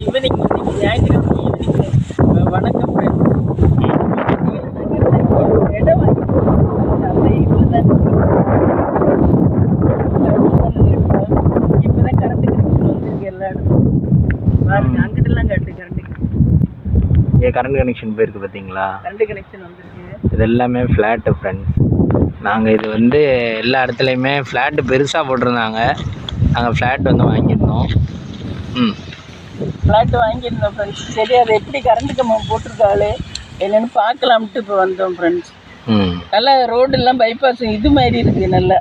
Evening வந்து ஞாயிற்றுக்கிழமை evening வணக்கம் ஃப்ரெண்ட்ஸ். இடம் வாங்கி அந்த இதில் தான் இப்போ தான் கரண்ட் கனெக்ஷன் வந்துருக்கு எல்லா இடத்துக்கும். பாருங்க அங்கிட்டெல்லாம் கரண்ட் கரண்ட் கனெக்ஷன் போயிருக்கு பார்த்தீங்களா? கரண்ட் கனெக்ஷன் வந்துருக்கு. இது எல்லாமே ஃப்ளாட்டு ஃப்ரெண்ட்ஸ். நாங்கள் இது வந்து எல்லா இடத்துலையுமே ஃப்ளாட்டு பெருசாக போட்டிருந்தாங்க. நாங்கள் ஃப்ளாட் வந்து வாங்கியிருந்தோம். ஃப்ளாட் வாங்கியிருந்தோம் ஃப்ரெண்ட்ஸ். சரி அதை எப்படி கரண்ட் கம்பம் போட்டிருக்காளே என்னென்னு பார்க்கலாம்ட்டு இப்போ வந்தோம் ஃப்ரெண்ட்ஸ். நல்லா ரோடெல்லாம் பைபாஸ் இது மாதிரி இருக்குது, நல்லா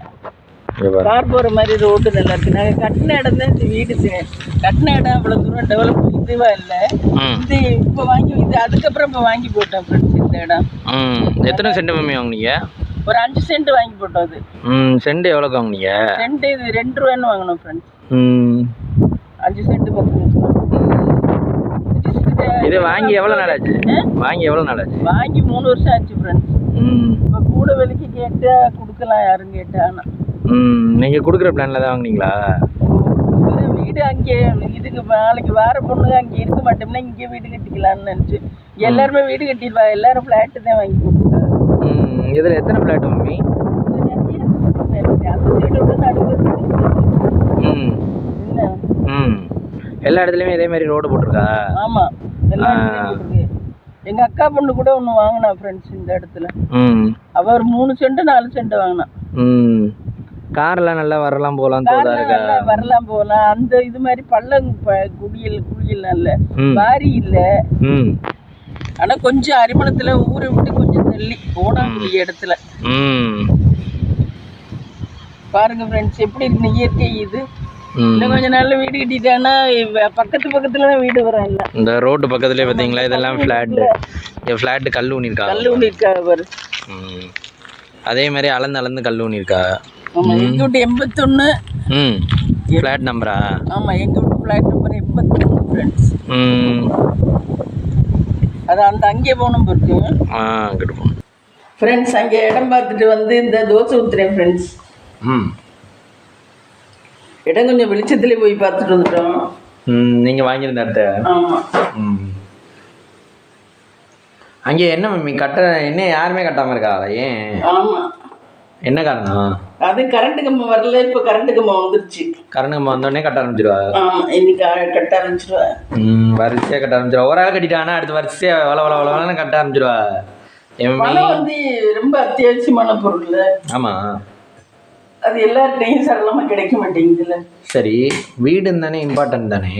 கார் போகிற மாதிரி ரோடு நல்லா இருக்குது. நாங்கள் கட்டின இடம் தான் இந்த வீடு. கட்டின இடம் அவ்வளோ தூரம் டெவலப் இதுவாக இல்லை. இது இப்போ வாங்கி இது அதுக்கப்புறம் இப்போ வாங்கி போட்டோம் ஃப்ரெண்ட்ஸ். இந்த இடம் எத்தனை சென்ட் மம்மி வாங்கினீங்க? ஒரு 5 சென்ட் வாங்கி போட்டோம். அது சென்ட் எவ்வளோக்கு வாங்கினீங்க? சென்ட் இது 2 ரூபான்னு வாங்கினோம் ஃப்ரெண்ட்ஸ். 5 சென்ட் 10 நிமிஷம். இது வாங்கி எவ்வளோ நாள் ஆச்சு? வாங்கி எவ்வளோ நாள் ஆச்சு? வாங்கி 3 வருஷம் ஆச்சு ஃப்ரெண்ட்ஸ். இப்போ கூட விலைக்கு கேட்டால் கொடுக்கலாம், யாரும் கேட்டாங்கன்னா. நீங்கள் கொடுக்குற பிளானில் தான் வாங்கினீங்களா? வீடு அங்கே இதுக்கு நாளைக்கு வார பொண்ணுங்க அங்கே இருக்க மாட்டோம்னா இங்கே வீடு கட்டிக்கலாம்னு நினச்சி எல்லாருமே வீடு கட்டிடுவா. எல்லாரும் ஃப்ளாட்டு தான் வாங்கி கொடுத்துருக்காங்க. இதில் எத்தனை ஃப்ளாட் மம்மி? எல்லா இடத்துலையுமே இதே மாதிரி ரோடு போட்டிருக்கா? ஆமாம், எல்லா இடத்துலையும் போட்டிருக்கு. எங்கள் அக்கா பொண்ணு கூட ஒன்று வாங்கினா ஃப்ரெண்ட்ஸ் இந்த இடத்துல. அவள் ஒரு 3 சென்ட் 4 சென்ட் வாங்கினா. கார்லாம் நல்லா வரலாம் போகலாம், வரலாம் போகலாம். அந்த இது மாதிரி பள்ளம் குடியல் நல்ல வாரி இல்லை. ஆனால் கொஞ்சம் அரிமணத்தில் ஊரை விட்டு கொஞ்சம் தள்ளி போனாக்கூடிய இடத்துல பாருங்க ஃப்ரெண்ட்ஸ் எப்படி இருக்கு இயற்கை. இது இன்னும் கொஞ்சம் நல்ல வீடு கட்டிட்டாங்கன்னா பக்கத்துல தான் வீடு வரும். இல்லை இந்த ரோடு பக்கத்துலேயே பார்த்தீங்களா? இதெல்லாம் ஃப்ளாட்டு கல் ஊனிருக்கா பாரு. அதே மாதிரி அளந்து கல் ஊனிருக்கா. எங்க வீட்டு 81 ஃப்ளாட் நம்பரா? ஆமாம், எங்க வீட்டு ஃப்ளாட் நம்பர் 81 ஃப்ரெண்ட்ஸ். அது அந்த அங்கே போகணும் இருக்கு. அங்கிட்டு போகணும் ஃப்ரெண்ட்ஸ். அங்கே இடம் பார்த்துட்டு வந்து இந்த தோசை ஊற்றுறேன் ஃப்ரெண்ட்ஸ். இடம் கொஞ்சம் வெளிச்சத்துலேயே போய் பார்த்துட்டு வந்துட்டோம். நீங்கள் வாங்கியிருந்த இடத்த? ஆமாம். அங்கே என்ன மம்மி என்ன யாருமே கட்டாமல் இருக்கா? ஏன்? ஆமாம். என்ன காரணம்? அது கரண்ட் கம்பம் வரல. இப்போ கரண்ட் கம்பம் வந்துருச்சு. கரண்ட் கம்பம் வந்தோடனே கட்ட ஆரம்பிச்சிருவா. ஆமாம், இன்னைக்கு கட்ட ஆரம்பிச்சிருவா. வரிசையாக கட்ட ஆரம்பிச்சிருவா. ஒரு ஆள் கட்டிட்டானா அடுத்த வரிசையாக வளவளன்னு கட்ட ஆரம்பிச்சிருவா. பணம் வந்து ரொம்ப அத்தியாவசியமான பொருள். ஆமாம், அது எல்லார்ட்டையும் சரளமாக கிடைக்க மாட்டேங்குதுல்ல. சரி, வீடு தானே இம்பார்ட்டன்ட் தானே?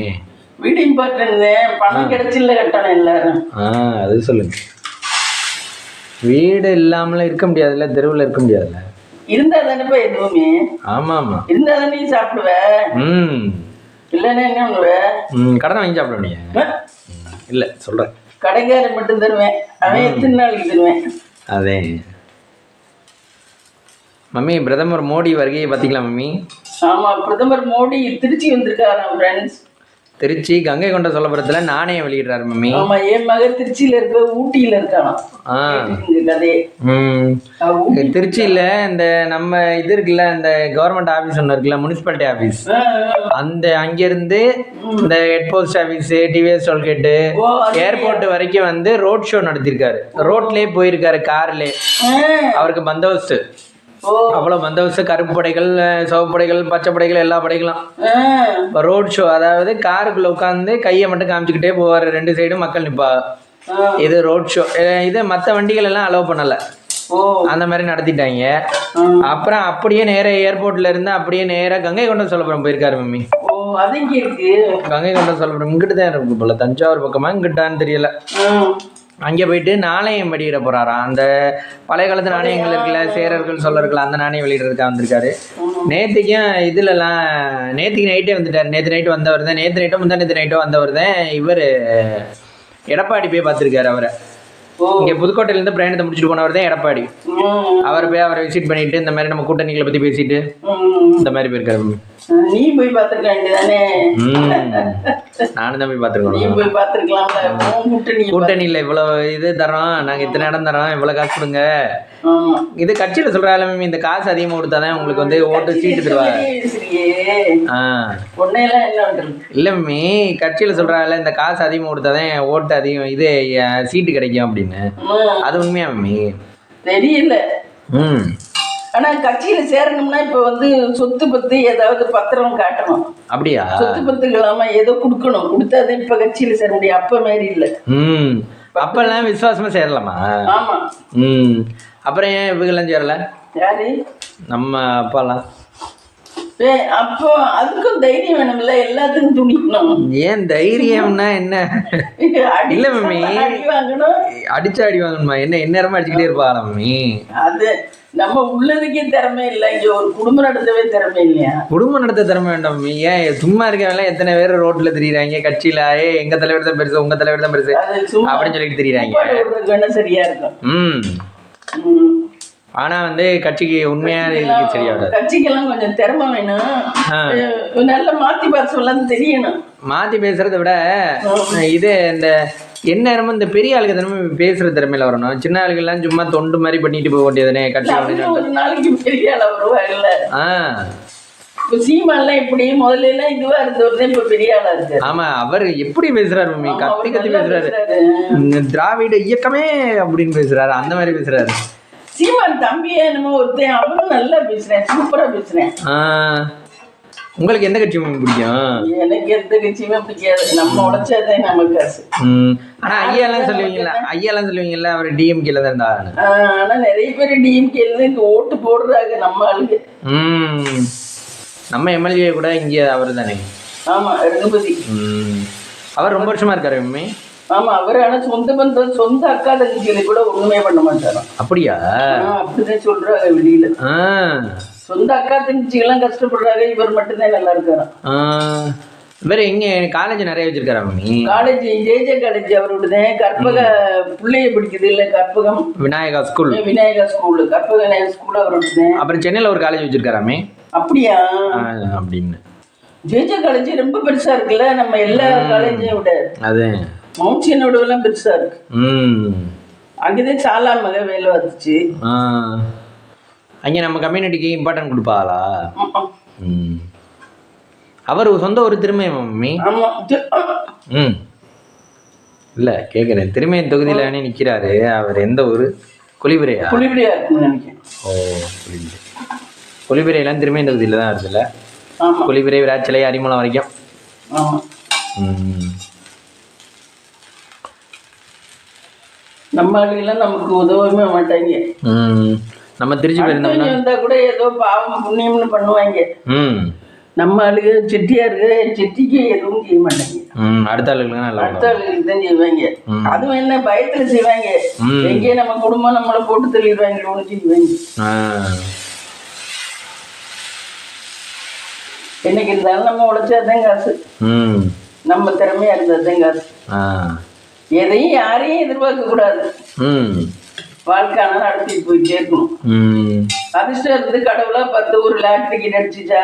வீடு இம்பார்ட்டன்ட், பணம் கிடைச்சில்ல கட்டணும் எல்லாரும். அது சொல்லுங்க. வீடு இல்லாமலாம் இருக்க முடியாதுல்ல, தெருவில் இருக்க முடியாதுல்ல. இருந்தா தானேப்பா எதுவுமே. ஆமாம், இருந்தா தானே நீ சாப்பிடுவ. இல்லைன்னா என்ன பண்ணுவ? கடனை வாங்கி சாப்பிட முடியாது. இல்லை சொல்கிறேன், கடைக்காரன் மட்டும் தருவேன். அவன் எத்தனை நாளைக்கு தருவேன்? அதே மம்மி, பிரதமர் மோடி வருகையை பார்த்தீங்களா மம்மி? ஆமாம், பிரதமர் மோடி திருச்சி வந்திருக்காராம் ஃப்ரெண்ட்ஸ். திருச்சி கங்கை கொண்ட சோழபுரத்தில் நாணயம் வெளியிடுறாரு மம்மி. ஆமா, என் மகன் திருச்சியில இருக்க ஊட்டியில இருக்கானா. திருச்சியில இந்த நம்ம இது இருக்குல்ல, இந்த கவர்மெண்ட் ஆபீஸ் ஒன்று இருக்குல்ல, முனிசிபாலிட்டி ஆபீஸ், அந்த அங்கிருந்து இந்த head post office, TVS tollgate, airport வரைக்கும் வந்து ரோட் ஷோ நடத்திருக்காரு. ரோட்லயே போயிருக்காரு, கார்லயே. அவருக்கு பந்தோபஸ்து அவ்வளோ பந்தோபஸ்து, கருப்பு படைகள், சிவப்பு படைகள், பச்சை படைகள், எல்லா படைகளும் ரோட் ஷோ. அதாவது காருக்குள்ள உட்காந்து கையை மட்டும் காமிச்சுக்கிட்டே போவார். 2 சைடும் மக்கள் நிற்பா. இது ரோட் ஷோ. இது மற்ற வண்டிகள் எல்லாம் அலோவ் பண்ணலை, அந்த மாதிரி நடத்திட்டாங்க. அப்புறம் அப்படியே நேராக ஏர்போர்ட்ல இருந்து அப்படியே நேராக கங்கை கொண்ட சோழபுரம் போயிருக்காரு மம்மி. கங்கை கொண்ட சோழபுரம் இங்கிட்டு தான் இருக்கு போல, தஞ்சாவூர் பக்கமா இங்கிட்டான்னு தெரியல. அங்கே போயிட்டு நாணயம் வெளியிட போகிறாராம். அந்த பழைய காலத்து நாணயங்கள் இருக்குல்ல, சேரர்கள் சோழர்கள், அந்த நாணயம் வெளியிடுறதுக்காக வந்திருக்காரு. நேற்றுக்கும் இதுலலாம் நேற்றுக்கு நைட்டே வந்துட்டார். நேற்று நைட்டு வந்தவர் தான், நேற்று நைட்டோ முந்தானேற்று நைட்டோ வந்தவர் தான் இவர். எடப்பாடி போய் பார்த்துருக்காரு அவரை. இங்கே புதுக்கோட்டையிலேருந்து பிரயாணத்தை முடிச்சுட்டு போனவர் தான் எடப்பாடி. அவர் போய் அவரை விசிட் பண்ணிட்டு இந்த மாதிரி நம்ம கூட்டணிகளை பற்றி பேசிட்டு இந்த மாதிரி போயிருக்காரு. நீ போய் பார்த்துருக்க வேண்டியதானே? நானும் தான் போய் பார்த்துருக்கோம். நீ போய் பார்த்துருக்கலாம்ல. கூட்டணியில் இவ்வளோ இது தரோம், நாங்கள் இத்தனை இடம் தரோம், இவ்வளோ காசு கொடுங்க. இது கட்சியில் சொல்கிறாள், இந்த காசு அதிகமாக கொடுத்தாதான் உங்களுக்கு வந்து ஓட்டு சீட்டு தருவாங்க. இல்லை மம்மி, கட்சியில் சொல்கிறாள் இந்த காசு அதிகமாக கொடுத்தாதான் ஓட்டு அதிகம் இது சீட்டு கிடைக்கும் அப்படின்னு. அது உண்மையா மம்மி? தெரியல. ஆனா கட்சியில சேரணும்னா இப்ப வந்து சொத்து பத்து ஏதாவது பத்திரம் காட்டணும். அப்படியா? சொத்து பத்துக்கலாமா ஏதோ கொடுக்கணும், கொடுத்தாது இப்ப கட்சியில சேர முடியும். அப்ப மாதிரி இல்ல. அப்பெல்லாம் விசுவாசமா சேரலாமா? ஆமா. அப்புறம் ஏன் இவங்கெல்லாம் சேரல? யாரு? நம்ம அப்பாலாம். அப்போ அதுக்கும் தைரியம் வேணும்ல, எல்லாத்துக்கும் துணிக்கணும். ஏன் தைரியம்னா என்ன? இல்ல மம்மி, அடிச்சா அடி வாங்கணுமா? என்ன எந்நேரமா அடிச்சுக்கிட்டே இருப்பாங்களா மம்மி? அது நம்ம உள்ளதுக்கே திறமை இல்லை, இங்க ஒரு குடும்பம் நடத்தவே திறமை இல்லையா? குடும்பம் நடத்த திறமை வேண்டாம். ஏன் சும்மா இருக்கவங்க எத்தனை பேர் ரோட்ல திரியிறாங்க கட்சியில, எங்க தலைவர் தான் பெருசு, உங்க தலைவர் தான் பெருசு அப்படின்னு சொல்லிட்டு திரியிறாங்க. சரியா இருக்கும். ஆனா வந்து கட்சிக்கு உண்மையான இதுக்கு சரியா வராது. கட்சிக்கெல்லாம் கொஞ்சம் திறமை வேணும், நல்லா மாத்தி பேசலாம் தெரியணும். மாத்தி பேசுறதை விட இது இந்த எந்நேரமும் இந்த பெரிய ஆளுக்கு தினமே பேசுற திறமையில வரணும். சின்ன ஆளுகள்லாம் சும்மா தொண்டு மாதிரி பண்ணிட்டு போக வேண்டியதுனே. கட்சி ஒரு நாளைக்கு பெரிய ஆளா வருவாங்கல்ல. இப்போ சீமான்லாம் எப்படி முதல்ல எல்லாம் இதுவா இருந்தவர் இப்ப பெரிய ஆளா இருக்கு. ஆமா, அவர் எப்படி பேசுறாரு மம்மி? கத்தி கத்தி பேசுறாரு. திராவிட இயக்கமே அப்படின்னு பேசுறாரு, அந்த மாதிரி பேசுறாரு. சீமான் தம்பியே என்னமோ ஒருத்தன், அவனும் நல்லா பேசுறேன், சூப்பரா பேசுறேன். உங்களுக்கு எந்த கட்சி பிடிக்கும்? எனக்கு எந்த கட்சியுமே பிடிக்காது, நம்ம உழைச்சதே நமக்கு காசு. ஆனா ஐயாலாம் சொல்லுவீங்கல்ல அவர் டிஎம்கேல தான் இருந்தாரு. ஆனா நிறைய பேர் டிஎம்கேல இங்க ஓட்டு போடுறாங்க நம்ம ஆளுக்கு. நம்ம எம்எல்ஏ கூட இங்க அவர் தானே? ஆமா, ரகுபதி. அவர் ரொம்ப வருஷமா இருக்காரு மம்மி. ஆமா, அவர் ஆனா சொந்த பந்தம், சொந்த அக்கா தங்கச்சிகளை கூட ஒண்ணுமே பண்ண மாட்டாராம். அப்படியா? அப்படிதான் சொல்றாங்க வெளியில. சொந்த அக்கா தங்கச்சிகள்லாம் கஷ்டப்படுறாங்க, இவர் மட்டும்தான் நல்லா இருக்காராம். வேற எங்க காலேஜ் நிறைய வச்சிருக்காரா மம்மி? காலேஜ் ஜேஜே காலேஜ் அவரோடதான். கற்பக பிள்ளைய பிடிக்குது இல்ல, கற்பகம் விநாயகா ஸ்கூல், கற்பக விநாயகா ஸ்கூல் அவரோடதான். அப்புறம் சென்னையில ஒரு காலேஜ் வச்சிருக்காராமே. அப்படியா? அப்படின்னு ஜேஜே காலேஜ் ரொம்ப பெருசா இருக்குல்ல, நம்ம எல்லா காலேஜையும் விட. அது மவுண்ட்ஸியனோட எல்லாம் பெருசா இருக்கு. அங்கதான் சாலா மக வேலை வந்துச்சு. அங்கே நம்ம கம்யூனிட்டிக்கு இம்பார்ட்டன்ட் கொடுப்பாங்களா? அவர் சொந்த ஒரு திருமைய மம்மி. இல்லை கேட்குறேன், திருமையின் தொகுதியில் நிற்கிறாரு. அவர் எந்த ஊர்? குளிபிரையா? குளிபிரையா இருக்குன்னு நினைக்கிறேன். ஓ, குளிபிரை. குளிபிரையெல்லாம் திருமையின் தொகுதியில் தான் இருக்குல்ல. குளிபிரை, விராச்சிலை, அரிமளம் வரைக்கும். நம்ம ஆளுகெல்லாம் நமக்கு உதவவே மாட்டாங்க. நம்ம திருச்சி போயிருந்தா கூட ஏதோ பாவம் புண்ணியம்னு பண்ணுவாங்க. நம்ம ஆளுக செட்டியாரு, செட்டிக்கு எதுவும் செய்ய மாட்டாங்க. அடுத்த ஆளுகளுக்கு தான் செய்வாங்க. அதுவும் என்ன பயத்துல செய்வாங்க, எங்கேயே நம்ம குடும்பம் நம்மளை போட்டு தள்ளிடுவாங்க செய்வாங்க. என்னைக்கு இருந்தாலும் நம்ம உழைச்சாதான் காசு, நம்ம திறமையா இருந்தாதான் காசு. எதையும் யாரையும் எதிர்பார்க்க கூடாது. வாழ்க்கையான நடத்திட்டு போயிட்டே இருக்கணும். அதிர்ஷ்டம் இருந்து கடவுளா 10 ஒரு லாட்டரிக்கு நடிச்சுச்சா,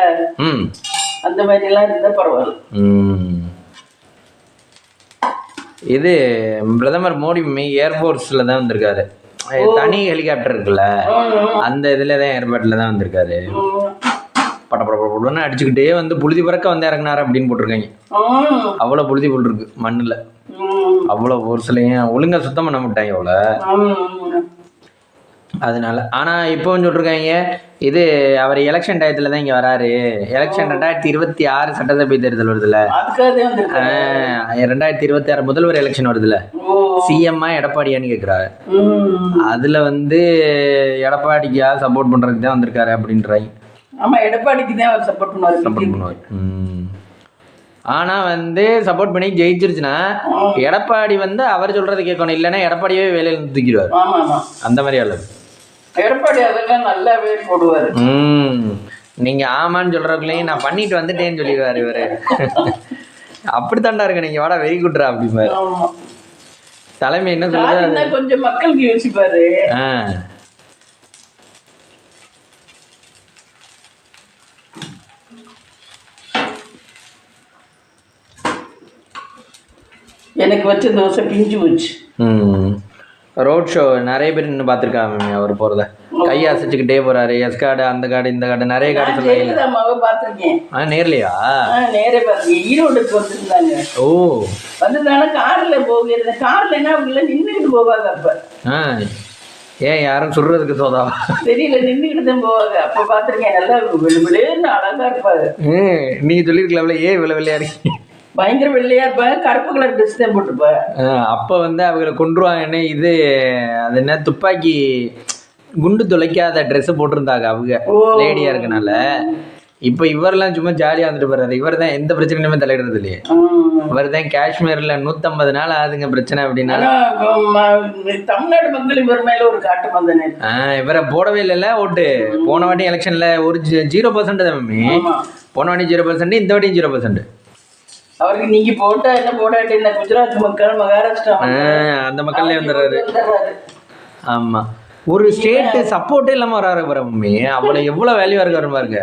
அந்த மாதிரி எல்லாம் இருந்தா பரவாயில்ல. இது பிரதமர் மோடி ஏர்போர்ட்ஸ்ல தான் வந்திருக்காரு. தனி ஹெலிகாப்டர் இருக்குல்ல, அந்த இதுல தான் ஏர்போர்ட்ல தான் வந்திருக்காரு. படப்படப்படன்னு அடிச்சுக்கிட்டே வந்து புழுதி பறக்க வந்து இறங்கினாரு அப்படின்னு போட்டிருக்காங்க. அவ்வளோ புழுதி போட்டுருக்கு மண்ணில், அவ்வளோ ஒரு சிலையும் ஒழுங்காக சுத்தம் பண்ண மாட்டாங்க அவ்வளோ. அதனால ஆனால் இப்போ சொல்லிருக்காங்க, இது அவர் எலெக்ஷன் டயத்தில் தான் இங்கே வராரு. எலெக்ஷன் 2026 சட்டசபை தேர்தல் வருதுல்ல, 2026 முதல்வர் எலெக்ஷன் வருதுல்ல, சிஎம்மா எடப்பாடியான்னு கேட்குறாரு. அதில் வந்து எடப்பாடிக்கா சப்போர்ட் பண்ணுறதுக்கு தான் வந்திருக்காரு அப்படின்றாங்க. ஆமாம், எடப்பாடிக்கு தான் அவர் சப்போர்ட் பண்ணுவார். ஆனால் வந்து சப்போர்ட் பண்ணி ஜெயிச்சிருச்சுன்னா எடப்பாடி வந்து அவர் சொல்கிறத கேட்கணும், இல்லைன்னா எடப்பாடியே வேலையில் தூக்கிடுவார். அந்த மாதிரி அல்லது எடப்பாடி அதெல்லாம் நல்லாவே போடுவார். நீங்கள் ஆமான்னு சொல்கிறவங்களையும் நான் பண்ணிட்டு வந்துட்டேன்னு சொல்லிடுவார் இவர். அப்படித்தாண்டா இருக்கு, நீங்கள் வாடா வெறி குட்டுறா அப்படிம்பாரு. தலைமை என்ன சொல்லுவாரு, கொஞ்சம் மக்களுக்கு யோசிப்பாரு. எனக்கு வச்ச தோசை பிஞ்சு போச்சு. ரோட் ஷோ நிறைய பேர் இன்னும் பார்த்துருக்காங்க அவர் போகிறத. கையை அசைச்சுக்கிட்டே போறாரு. எஸ் கார்டு, அந்த கார்டு, இந்த கார்டு, நிறைய கார்டு சொல்லுவாங்க. பார்த்துருக்கேன். நேர்லையா? நேரே பார்த்துருக்கேன். ஈரோடுக்கு வந்துருந்தாங்க. ஓ, வந்ததுனால கார்ல போகிறது. கார்ல என்ன அவங்க நின்றுக்கிட்டு போவாங்க. அப்ப ஏன் யாரும் சொல்றதுக்கு சோதாவா தெரியல, நின்றுக்கிட்டு தான் போவாங்க. அப்ப பார்த்துருக்கேன். நல்லா விளையாடுன்னு அழகா இருப்பாரு. நீங்க சொல்லிருக்கலாம்ல, ஏன் வெள்ளையா இருக்கு? பயங்கர வெள்ளையா இருப்பாங்க. கருப்பு கலர் ட்ரெஸ் தான் போட்டுருப்பாங்க. அப்ப அவங்களை கொண்டுருவாங்கன்னு இது அது என்ன துப்பாக்கி குண்டு துளைக்காத ட்ரெஸ் போட்டிருந்தாங்க அவங்க லேடியா இருக்கனால. இப்ப இவரெல்லாம் சும்மா ஜாலியா வந்துட்டு போறாரு. இவர் தான் எந்த பிரச்சனையுமே தலையிடுறது இல்லையே. இவர் தான் காஷ்மீர்ல 150 நாள் ஆகுதுங்க பிரச்சனை அப்படின்னா. தமிழ்நாடு மக்கள் இவர் மேல ஒரு காட்டு வந்தனே. இவரை போடவே இல்லைல்ல ஓட்டு. போன வாட்டி எலெக்ஷன்ல ஒரு 0% தான் மம்மி. போன வாட்டி 0%, இந்த வாட்டியும் 0%. அவருக்கு நீங்க போட்டா என்ன போடாட்டி என்ன, குஜராத் மக்கள், மகாராஷ்டிரா அந்த மக்கள்ல வந்துடுறாரு. ஆமா, ஒரு ஸ்டேட் சப்போர்ட்டே இல்லாம வராரு மம்மி. அவ்வளவு எவ்வளவு வேல்யூவா இருக்காரு பாருங்க.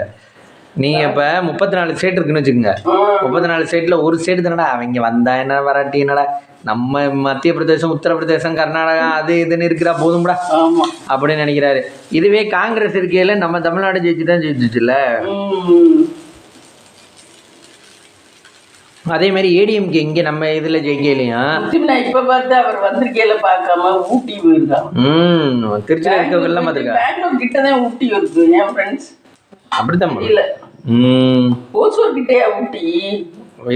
நீங்க இப்ப 34 ஸ்டேட் இருக்குன்னு வச்சுக்கோங்க. 34 ஸ்டேட்ல ஒரு ஸ்டேட் தானடா அவங்க வந்தா என்ன வராட்டி என்னடா, நம்ம மத்திய பிரதேசம், உத்தரப்பிரதேசம், கர்நாடகா அது இதுன்னு இருக்கிறா போதும்டா அப்படின்னு நினைக்கிறாரு. இதுவே காங்கிரஸ் இருக்கையில நம்ம தமிழ்நாடு ஜெயிச்சுதான் ஜெயிச்சுச்சுல்ல. அதே மாதிரி ஏடிஎம்கே இங்க நம்ம இதுல ஜெயிக்கலையா. இப்ப பார்த்து அவர் வந்திருக்கையில பார்க்காம ஊட்டி போயிருக்காங்க. திருச்சியில இருக்கவங்க எல்லாம் பார்த்திருக்காங்க. பெங்களூர் கிட்டதான் ஊட்டி இருக்கு என் ஃப்ரெண்ட்ஸ். அப்படித்தான் இல்ல, ஓசூர் கிட்டயா ஊட்டி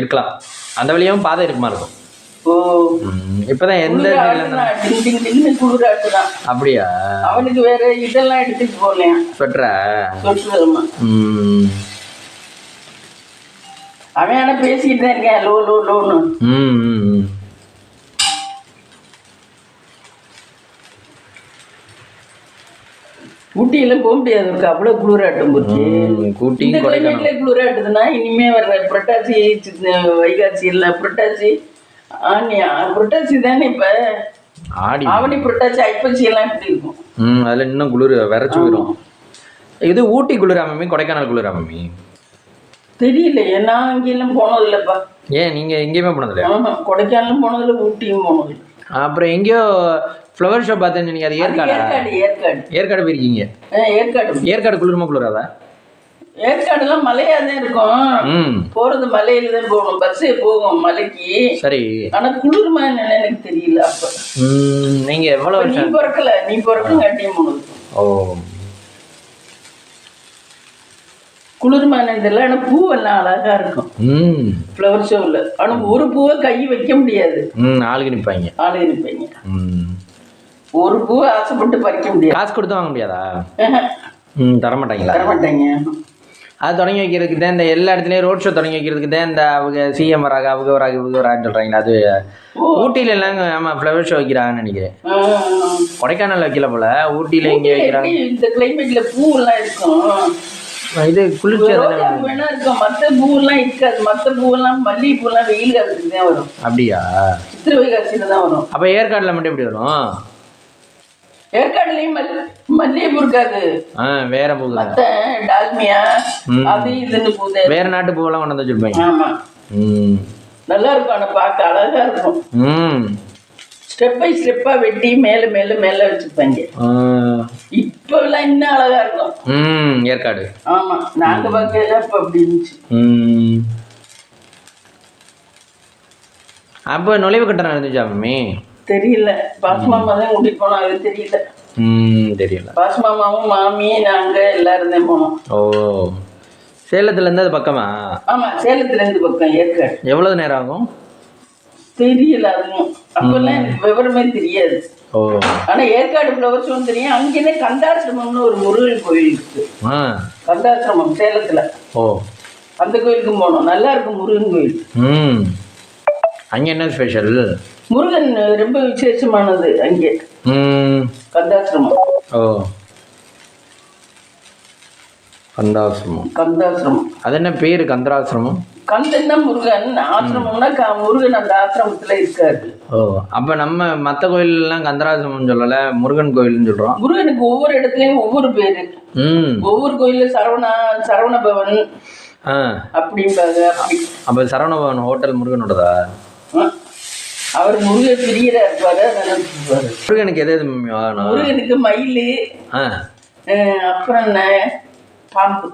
இருக்கலாம். அந்த வழியாவும் பாதை இருக்குமா இருக்கும். இப்பதான் எந்த அப்படியா? அவனுக்கு வேற இதெல்லாம் எடுத்துட்டு போகலையா, ஸ்வெட்டரா? அவன் ஆனா பேசிக்கிட்டு தான் இருக்கேன் லோ லோ லோன்னு. ஊட்டியில போக முடியாது, அவ்வளவு குளிராட்டம் போச்சு. குளிராட்டுதுன்னா இனிமே வர்ற புரட்டாசி, வைகாசி இல்ல புரட்டாசி, புரட்டாசி தானே இப்ப ஆவணி, புரட்டாசி, ஐப்பசி எல்லாம் இப்படி இருக்கும். அதுல இன்னும் குளிர் விரைச்சு போயிடும். இது ஊட்டி குளிராமி, கொடைக்கானல் குளிராமி தெரியல. நான் அங்கெல்லாம் போனது இல்லப்பா. ஏன் நீங்க எங்கேயுமே போனதில்ல? கொடைக்கானலும் போனதில்ல, ஊட்டியும் போனதில்லை. அப்புறம் எங்கேயோ ஃப்ளவர் ஷோ பார்த்தேன்னு நீங்க, அது ஏற்காடா? ஏற்காடு போயிருக்கீங்க? ஏற்காடு குளிருமா குளிராதா? ஏற்காடுலாம் மலையா தான் இருக்கும். போறது மலையில தான் போகணும், பஸ்ஸே போகும் மலைக்கு. சரி, ஆனா குளிருமா என்னன்னு எனக்கு தெரியல. அப்ப நீங்க எவ்வளவு? நீ பிறக்கல, நீ பிறக்கும் கட்டியும் போனது. ஓ, குளிர்மான இதெல்லாம். ஆனா பூவெல்லாம் அழகா இருக்கும் ஃப்ளவர் ஷோவில். ஆனா ஒரு பூவை கை வைக்க முடியாது, ஆளுக்கு நிற்பாங்க. ஒரு பூவை ஆசைப்பட்டு பறிக்க முடியாது. காசு கொடுத்து வாங்க முடியாதா? தரமாட்டாங்களா? தரமாட்டாங்க. அது தொடங்கி வைக்கிறதுக்கு தான் இந்த எல்லா இடத்துலையும் ரோட் ஷோ தொடங்கி வைக்கிறதுக்கு தான் இந்த அவங்க சிஎம் வராங்க, அவங்க வராங்க, இவங்க வராங்கன்னு சொல்கிறாங்களா. அது ஊட்டியில எல்லாம் ஆமாம் ஃப்ளவர் ஷோ வைக்கிறாங்கன்னு நினைக்கிறேன். கொடைக்கானல் வைக்கல போல, ஊட்டியில இங்கே வைக்கிறாங்க. இந்த கிளைமேட்ல பூவெல்லாம் இருக்கும். இது குளிர்ச்சி வேணா இருக்கும், மற்ற பூவெல்லாம் இருக்காது. மற்ற பூவெல்லாம் மல்லிகை பூவெல்லாம் வெயில் காலத்துக்கு தான் வரும். அப்படியா? சித்திரை வைகாசியில தான் வரும். அப்போ ஏற்காடுல மட்டும் எப்படி வரும்? ஏற்காடுலயும் மல்லிகைப்பூ இருக்காது, வேற பூ, டால்மியா அது இதுன்னு பூ, வேற நாட்டு பூவெல்லாம் கொண்டு வந்து வச்சிருப்பாங்க. ஆமா, நல்லா இருக்கும். ஆனா பார்க்க அழகா இருக்கும். ஸ்டெப் பை ஸ்டெப்பா வெட்டி மேல மேல மேல வச்சிருப்பாங்க. இப்ப எல்லாம் இன்னும் அழகா இருக்கும் ஏற்காடு. ஆமா, நாங்க பார்க்கல இப்ப அப்படி இருந்துச்சு. அப்ப நுழைவு கட்டணம் இருந்துச்சா மம்மி? தெரியல, பாஸ்மாமா தான் கூட்டிட்டு போனோம். அது தெரியல. தெரியல. பாஸ்மாமாவும் மாமி நாங்க எல்லாரும் தான் போனோம். ஓ, சேலத்துல இருந்து அது பக்கமா? ஆமா, சேலத்துல இருந்து பக்கம் ஏற்காடு. எவ்வளவு நேரம் ஆகும் தெரியல. அதுவும் அப்பெல்லாம் எனக்கு விவரமே தெரியாது. ஆனா ஏற்காடு ஃப்ளவர் ஷோ தெரியும். அங்கேயே கந்தாசிரமம்னு ஒரு முருகன் கோயில் இருக்கு. கந்தாசிரமம் சேலத்துல. அந்த கோயிலுக்கும் போனோம், நல்லா இருக்கும் முருகன் கோயில். அங்க என்ன ஸ்பெஷல்? முருகன் ரொம்ப விசேஷமானது அங்கே கந்தாசிரமம். கந்தாசிரமம். கந்தாசிரமம் அது என்ன பேரு? கந்தாசிரமம். கந்தன்னா முருகன், ஆசிரமம்னா முருகன் அந்த ஆசிரமத்துல இருக்காரு. அப்ப நம்ம மத்த கோயில் எல்லாம் கந்தராசிரமம் சொல்லல, முருகன் கோயில்னு சொல்றோம். முருகனுக்கு ஒவ்வொரு இடத்துலயும் ஒவ்வொரு பேரு. ஒவ்வொரு கோயில்ல சரவண பவன் அப்படிம்பாங்க. அப்ப சரவண பவன் ஹோட்டல் முருகனோடதா? அவர் முருக பிரியரா இருப்பாரு, அதெல்லாம் இருப்பாரு. முருகனுக்கு எது வாகனம்? முருகனுக்கு மயில், அப்புறம் என்ன பாம்பு.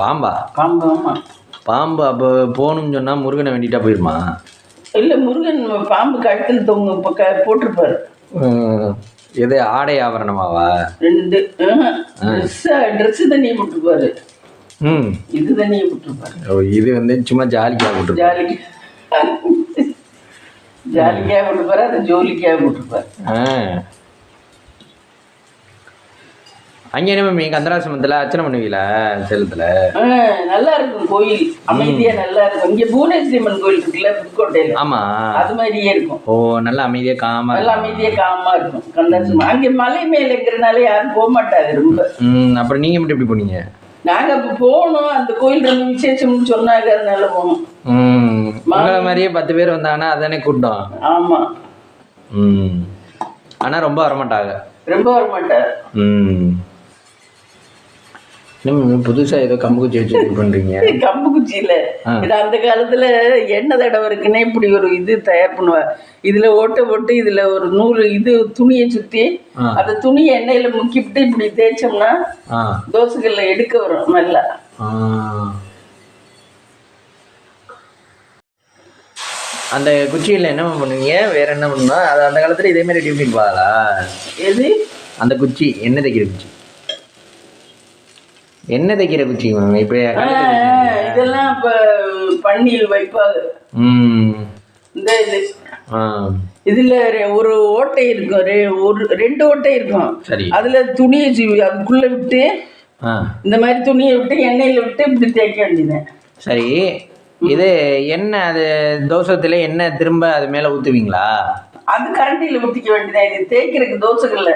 பாம்பா? பாம்பு, ஆமா. பாம்பு அப்போ போகணும்னு சொன்னா முருகனை வேண்டிட்டா போயிருமா? இல்லை, முருகன் பாம்பு கழுத்தில் தொங்க போட்டிருப்பாரு. எது ஆடை ஆபரணமாவா? 2 ட்ரெஸ் தண்ணியை போட்டிருப்பாரு. இது தண்ணியை போட்டிருப்பாரு. இது வந்து சும்மா ஜாலிக்காக போட்டிருப்பாரு. ஜாலிக்காக போட்டிருப்பாரு, அது ஜோலிக்காக போட்டிருப்பாரு. அங்கே என்ன கந்தராசிரமத்தில் அர்ச்சனை பண்ணுவீங்களா சேலத்தில்? நல்லா இருக்கும் கோயில், அமைதியா நல்லா இருக்கும். இங்க புவனேஸ்வரி அம்மன் கோயில் இருக்குல்ல புதுக்கோட்டையில, ஆமா, அது மாதிரியே இருக்கும். ஓ, நல்லா அமைதியா காமா, நல்லா அமைதியா காமா இருக்கும் கந்தராசிரமம். அங்கே மலை மேல இருக்கிறனால யாரும் போக மாட்டாங்க ரொம்ப. அப்புறம் நீங்க மட்டும் எப்படி போனீங்க? நாங்க அப்ப போனோம், அந்த கோயில் ரொம்ப விசேஷம்னு சொன்னாங்க, அதனால போனோம். மங்கள மாதிரியே 10 பேர் வந்தாங்கன்னா அதானே கூட்டம். ஆமா. ஆனா ரொம்ப வரமாட்டாங்க. ரொம்ப வரமாட்டாங்க. புதுசா ஏதோ கம்பு குச்சி வச்சு பண்றீங்க? கம்பு குச்சி இல்ல, இது அந்த காலத்துல எண்ணெய் தடவை இருக்குன்னா இப்படி ஒரு இது தயார் பண்ணுவாங்க. இதுல ஓட்ட போட்டு இதுல ஒரு நூல் இது துணியை சுத்தி அந்த துணியை எண்ணெயில முக்கிவிட்டு இப்படி தேய்ச்சோம்னா தோசைகள்ல எடுக்க வரும் நல்லா. அந்த குச்சியில் என்ன பண்ணுவீங்க? வேற என்ன பண்ணுவா? அது அந்த காலத்துல இதே மாதிரி டியூட்டிங் பாதா? எது அந்த குச்சி? எண்ணெய் தைக்கிற குச்சி. என்ன தைக்கிற குச்சி மேம்? இப்ப இதெல்லாம் இப்ப பண்ணியில் வைப்பாங்க. இந்த இது இதுல ஒரு ஓட்டை இருக்கும், ஒரு 2 ஓட்டை இருக்கும். சரி, அதுல துணியை அதுக்குள்ள விட்டு இந்த மாதிரி துணியை விட்டு எண்ணெயில விட்டு இப்படி தேய்க்க வேண்டியது. சரி, இது என்ன? அது தோசத்துல என்ன திரும்ப அது மேல ஊத்துவீங்களா? அது கரண்டியில ஊத்திக்க வேண்டியதான். இது தேய்க்கிறதுக்கு தோசைகள்ல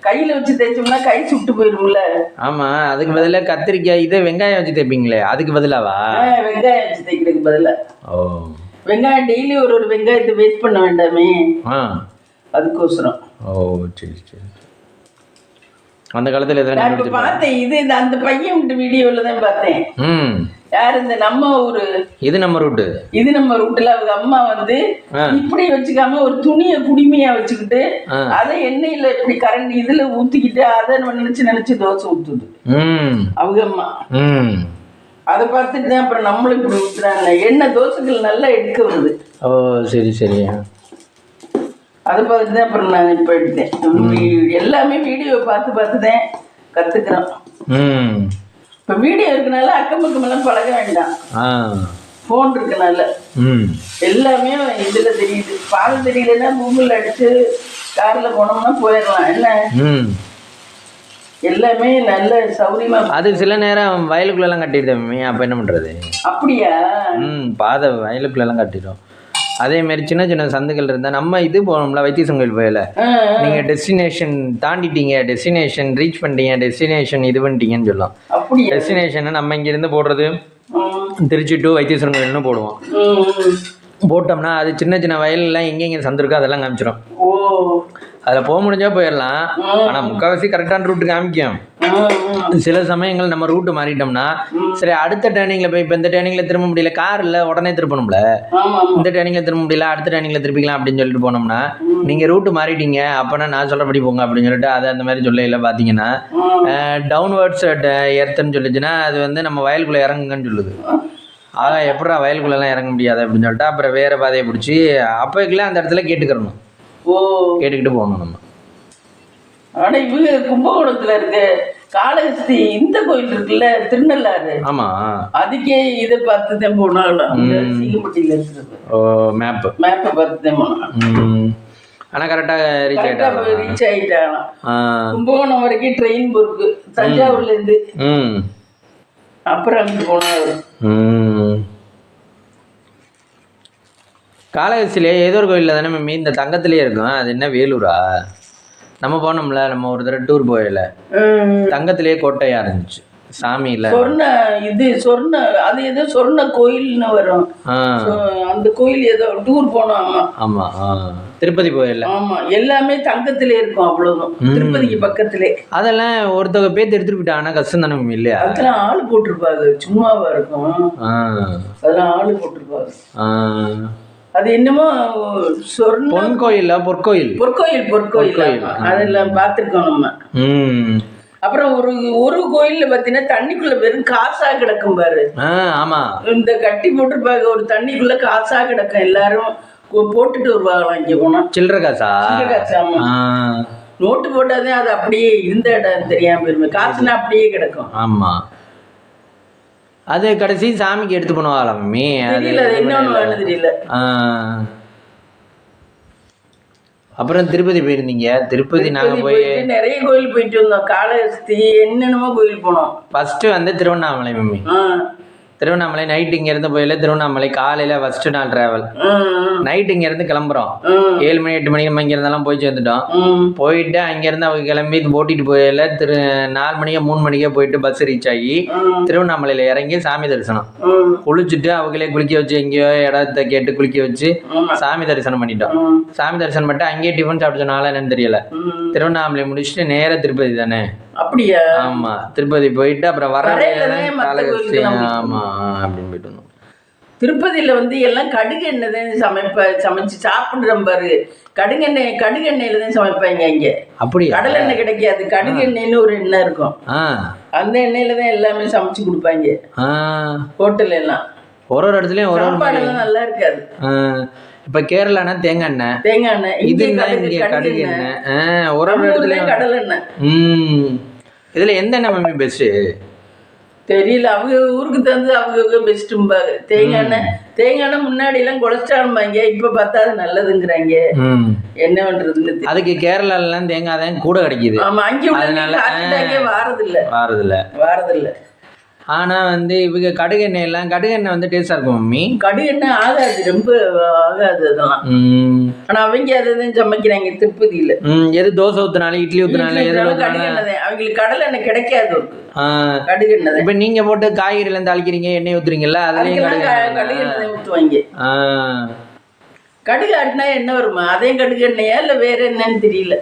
கையில வச்சு தேய்ச்சோம்னா கை சுட்டு போயிரும்ல. ஆமா, அதுக்கு பதிலாக கத்திரிக்காய் இது வெங்காயம் வச்சு தேய்ப்பீங்களே, அதுக்கு பதிலாவா? வெங்காயம் வச்சு தேய்க்கிறதுக்கு பதிலா. ஓ, வெங்காயம் டெய்லி ஒரு வெங்காயத்தை வேஸ்ட் பண்ண வேண்டாமே, அதுக்கோசரம். ஓ, சரி சரி. அந்த காலத்துல நான் பார்த்தேன், இது அந்த பையன் விட்டு வீடியோல தான் பார்த்தேன். யார் இந்த நம்ம ஊரு, இது நம்ம ரூட்டு, இது நம்ம ரூட்ல அவங்க அம்மா வந்து இப்படி வச்சுக்காம ஒரு துணியை குடிமையா வச்சுக்கிட்டு அதை எண்ணெயில இப்படி கரண்டி இதுல ஊத்திக்கிட்டு அதை நினைச்சு தோசை ஊத்துது அவங்க அம்மா. அதை பார்த்துட்டு தான் அப்புறம் நம்மளும் இப்படி ஊத்துறாங்க. எண்ணெய் தோசைகள் நல்லா எடுக்க வருது. ஓ, சரி சரி. அதை பார்த்துட்டு தான் அப்புறம் நான் இப்போ எடுத்தேன். எல்லாமே வீடியோ பார்த்து தான் கற்றுக்குறோம். இப்போ வீடியோ இருக்கனால அக்கம் பக்கம் எல்லாம் பழக வேண்டாம், ஃபோன் இருக்கனால எல்லாமே இதில் தெரியுது. பாடம் தெரியலன்னா கூகுளில் அடிச்சு காரில் போனோம்னா போயிடலாம். என்ன எல்லாமே நல்ல சௌரியமா. அது சில நேரம் வயலுக்குள்ளெல்லாம் கட்டிடுதேன், அப்போ என்ன பண்ணுறது? அப்படியா? பாதை வயலுக்குள்ளெல்லாம் கட்டிடும். அதே மாதிரி சின்ன சின்ன சந்துகள் இருந்தால் நம்ம இது போகணும்ல, வைத்தீஸ்வரன் கோயில் போயில நீங்கள் டெஸ்டினேஷன் தாண்டிட்டீங்க, டெஸ்டினேஷன் ரீச் பண்ணிட்டீங்க, டெஸ்டினேஷன் இது பண்ணிட்டீங்கன்னு சொல்லலாம். டெஸ்டினேஷனை நம்ம இங்கேருந்து போடுறது திருச்சி டு வைத்தீஸ்வரன் கோயில்னு போடுவோம். போட்டோம்னா அது சின்ன சின்ன வயல்லாம் எங்கெங்கே சந்து இருக்கோ அதெல்லாம் காமிச்சிடும். அதில் போக முடிஞ்சா போயிடலாம். ஆனால் முக்கால்வாசி கரெக்டான ரூட்டு காமிக்கும். சில சமயங்கள் நம்ம ரூட்டு மாறிட்டோம்னா சரி அடுத்த டேர்னிங்கில் போய் இப்போ இந்த டேர்னிங்கில் திரும்ப முடியல, கார் இல்லை உடனே திருப்பணும்ல, இந்த டேர்னிங்கில் திரும்ப முடியல அடுத்த டேர்னிங்கில் திருப்பிக்கலாம் அப்படின்னு சொல்லிட்டு போனோம்னா நீங்கள் ரூட்டு மாறிட்டீங்க அப்போனா நான் சொல்கிறபடி போங்க அப்படின்னு சொல்லிட்டு அதை அந்த மாதிரி சொல்ல இல்லை. பார்த்தீங்கன்னா டவுன்வர்ட்ஸ் எர்த்துன்னு சொல்லிச்சுன்னா அது வந்து நம்ம வயலுக்குள்ளே இறங்குங்கன்னு சொல்லுது. எப்படா வயலுக்குள்ளெல்லாம் இறங்க முடியாது அப்படின்னு சொல்லிட்டு அப்புறம் வேறு பாதையை பிடிச்சி அப்போக்கெல்லாம் அந்த இடத்துல கேட்டுக்கிறணும், கேட்டுக்கிட்டு போகணும் நம்ம. ஆனா இவங்க கும்பகோணத்துல இருக்கு காளஹஸ்தி இந்த கோயில் இருக்குல்ல திருநள்ளாறு, ஆமா, அதுக்கே இதை பார்த்து தான் போனாலும் சீகப்பட்டியில இருக்கிறது. மேப்பை பார்த்து தான் போனாலும். ஆனா கரெக்டா ரீச் ஆயிட்டாங்க. கும்பகோணம் வரைக்கும் ட்ரெயின் போருக்கு தஞ்சாவூர்ல இருந்து, அப்புறம் அங்கே போனாரு. காளஹஸ்தியிலே ஏதோ ஒரு கோயிலில் தானே மேம் இந்த தங்கத்திலே இருக்கும். அது என்ன வேலூரா? நம்ம போனோம்ல, நம்ம ஒரு தடவை டூர் போயில தங்கத்திலே கோட்டையா இருந்துச்சு சாமி இல்ல சொர்ண இது சொர்ண அது ஏதோ சொர்ண கோயில்னு வரும். அந்த கோயில் ஏதோ டூர் போனோம். ஆமா, திருப்பதி போயில. ஆமா, எல்லாமே தங்கத்திலே இருக்கும். அவ்வளவுதான், திருப்பதிக்கு பக்கத்திலே. அதெல்லாம் ஒருத்தவங்க பேர் எடுத்துட்டு போயிட்டாங்கன்னா கஷ்டம் தானே இல்லையா? அதெல்லாம் ஆள் போட்டிருப்பாங்க, சும்மாவா இருக்கும். அதெல்லாம் ஆள் போட்டிருப்பாங்க. அது என்னமோ பொன் கோயில் பொற்கோயில் பொற்கோயில் அதெல்லாம் பார்த்துருக்கோம் நம்ம. அப்புறம் ஒரு கோயில்ல பாத்தீங்கன்னா தண்ணிக்குள்ள வெறும் காசா கிடக்கும் பாரு. ஆமா, இந்த கட்டி போட்டுருப்பாங்க ஒரு தண்ணிக்குள்ள காசா கிடக்கும், எல்லாரும் போட்டுட்டு வருவாங்களாம். இங்க போனா சில்லற காசா. ஆமா, நோட்டு போட்டாதான் அது அப்படியே இருந்த இடம் தெரியாம போயிருமே, காசுனா அப்படியே கிடக்கும். ஆமா, அது கடைசி சாமிக்கு எடுத்து பண்ணுவாங்களா மம்மி? தெரியல, இன்னொன்னு தெரியல. அப்புறம் திருப்பதி போயிருந்தீங்க? திருப்பதி நாங்க போய் நிறைய கோயில் போயிட்டு வந்தோம். காளஹஸ்தி என்னென்னமோ கோயில் போனோம். ஃபர்ஸ்ட் வந்து திருவண்ணாமலை மம்மி. திருவண்ணாமலை நைட் இங்க இருந்து போயில திருவண்ணாமலை காலையில ஃபர்ஸ்ட் நாள் டிராவல். நைட் இங்க இருந்து கிளம்புறோம் 7 மணி 8 மணிக்கு இங்க இருந்தாலும் போய் சேர்ந்துட்டோம். போயிட்டு அங்க இருந்து அவங்க கிளம்பி ஓட்டிட்டு போயில 4 மணிக்கோ 3 மணிக்கே போயிட்டு பஸ் ரீச் ஆகி திருவண்ணாமலையில இறங்கி சாமி தரிசனம் குளிச்சுட்டு அவங்களே குளிக்க வச்சு எங்கேயோ இடத்த கேட்டு குளிக்க வச்சு சாமி தரிசனம் பண்ணிட்டோம். சாமி தரிசனம் பண்ணிட்டு அங்கேயே டிஃபன் சாப்பிட்டனால என்னன்னு தெரியல. திருவண்ணாமலை முடிச்சுட்டு நேர திருப்பதி தானே. அப்படியா? ஆமா, திருப்பதி போயிட்டு அப்புறம் வர ஆமா அப்படின்னு போயிட்டு வந்தோம். திருப்பதியில வந்து எல்லாம் கடுகு எண்ணெய் தான் சமைச்சு சாப்பிடுற பாரு. கடுகு எண்ணெயில தான் சமைப்பாங்க இங்க. அப்படியா? கடல் எண்ணெய் கிடைக்காது, கடுகு எண்ணெய்னு ஒரு எண்ணெய் இருக்கும். அந்த எண்ணெயில தான் எல்லாமே சமைச்சு கொடுப்பாங்க ஹோட்டல் எல்லாம். ஒரு இடத்துலயும் ஒரு சாப்பாடுலாம் நல்லா இருக்காது. இப்ப கேரளானா தேங்காய் எண்ணெய், இது கடுகு எண்ணெய். ஒரு இடத்துலயும் கடல் எண்ணெய். இதுல எந்த எண்ணெய் மம்மி பெஸ்ட் தெரியல, அவங்க ஊருக்கு தந்து அவங்க பெஸ்ட்டும்பாங்க. தேங்காய் எண்ணெய் முன்னாடி எல்லாம் கொலஸ்ட்ரால்பாங்க, இப்ப பார்த்தா அது நல்லதுங்கிறாங்க. என்ன பண்றதுன்னு. அதுக்கு கேரளால எல்லாம் தேங்காய் தான் கூட கிடைக்குது. ஆமா, அங்கே வாரதில்ல. ஆனா வந்து இவங்க கடுகு எண்ணெய் வந்து டேஸ்டா இருக்கும் மம்மி. கடுகு எண்ணெய் ஆகாது, ரொம்ப ஆகாது அதெல்லாம். ஆனா அவங்க அதான் சமைக்கிறாங்க திருப்பதியில. எது தோசை ஊத்தினாலும் இட்லி ஊத்தினாலும் அவங்களுக்கு கடலை எண்ணெய் கிடைக்காது கடுகு எண்ணெய். இப்ப நீங்க போட்டு காய்கறி எல்லாம் தாளிக்கிறீங்க, எண்ணெய் ஊத்துறீங்கல்ல, அதுலயும் கடுகு எண்ணெய் ஊத்துவாங்க. கடுகு ஆட்டினா என்ன வருமா? அதே கடுகு எண்ணெயா இல்ல வேற என்னன்னு தெரியல.